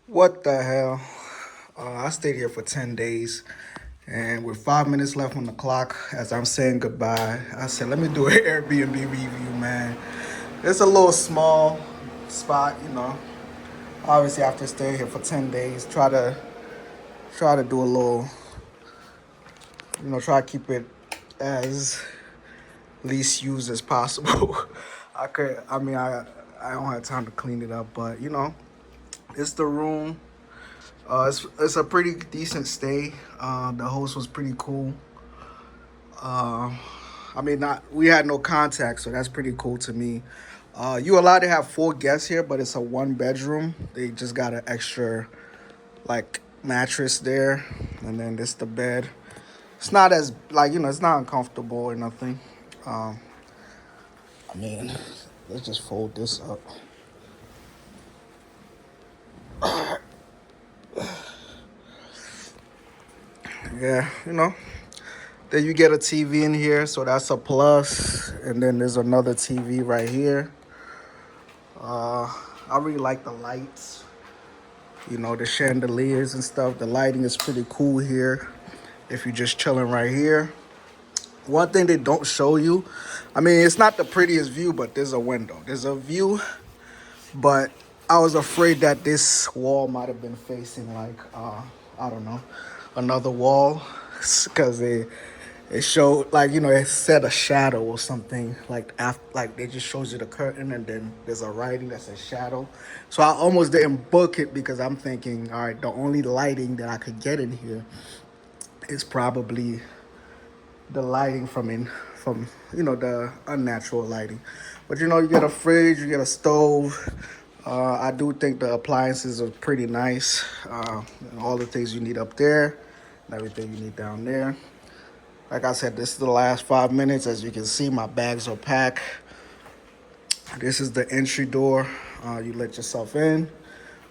What the hell? I stayed here for 10 days, and with 5 minutes left on the clock, as I'm saying goodbye, I said, let me do an Airbnb review, man. It's a little small spot, you know. Obviously, after staying here for 10 days, try to do a little, try to keep it as least used as possible. I don't have time to clean it up, but it's the room. It's a pretty decent stay. The host was pretty cool. Uh, not we had no contact, so that's pretty cool to me. You allowed to have four guests here, but it's a one bedroom. They just got an extra like mattress there, and then this the bed. It's not as it's not uncomfortable or nothing. Um, I mean, let's just fold this up. Yeah, Then you get a TV in here, so that's a plus. And then there's another TV right here. I really like the lights, the chandeliers and stuff. The lighting is pretty cool here if you're just chilling right here. One thing they don't show you, it's not the prettiest view, but there's a window. There's a view, but I was afraid that this wall might have been facing I don't know, another wall, because it showed it said a shadow or something like they just shows you the curtain and then there's a writing that says shadow. So I almost didn't book it because I'm thinking, all right, the only lighting that I could get in here is probably the lighting from the unnatural lighting. But you get a fridge, you get a stove. I do think the appliances are pretty nice. All the things you need up there and everything you need down there. Like I said, this is the last 5 minutes. As you can see, my bags are packed. This is the entry door. You let yourself in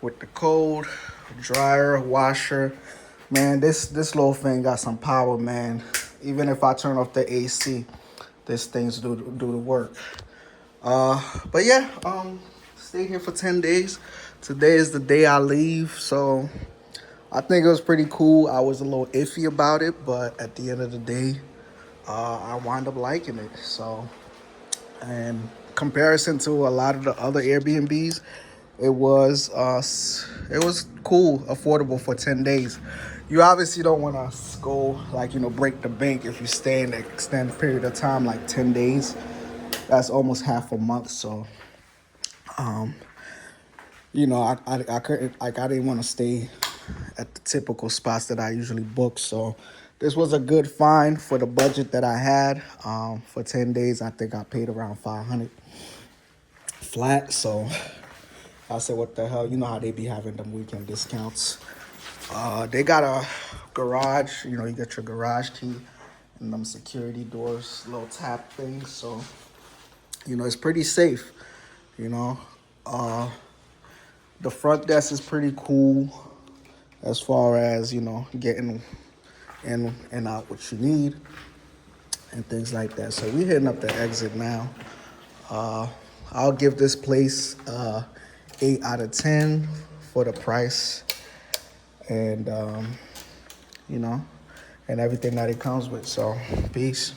with the code, dryer, washer. Man, this little thing got some power, man. Even if I turn off the AC, this thing's do the work. But yeah, stayed here for 10 days. Today is the day I leave, so I think it was pretty cool. I was a little iffy about it, but at the end of the day, I wound up liking it. So, and comparison to a lot of the other Airbnbs, it was cool, affordable for 10 days. You obviously don't want to go break the bank if you stay in an extended period of time like 10 days. That's almost half a month. So, um, I couldn't I didn't want to stay at the typical spots that I usually book. So this was a good find for the budget that I had. For 10 days, I think I paid around 500 flat. So I said, what the hell? You know how they be having them weekend discounts. They got a garage. You get your garage key and them security doors, little tap things. So, it's pretty safe, you know. Uh, the front desk is pretty cool as far as, getting in and out what you need and things like that. So we're hitting up the exit now. Uh, I'll give this place 8 out of 10 for the price and, you know, and everything that it comes with. So, peace.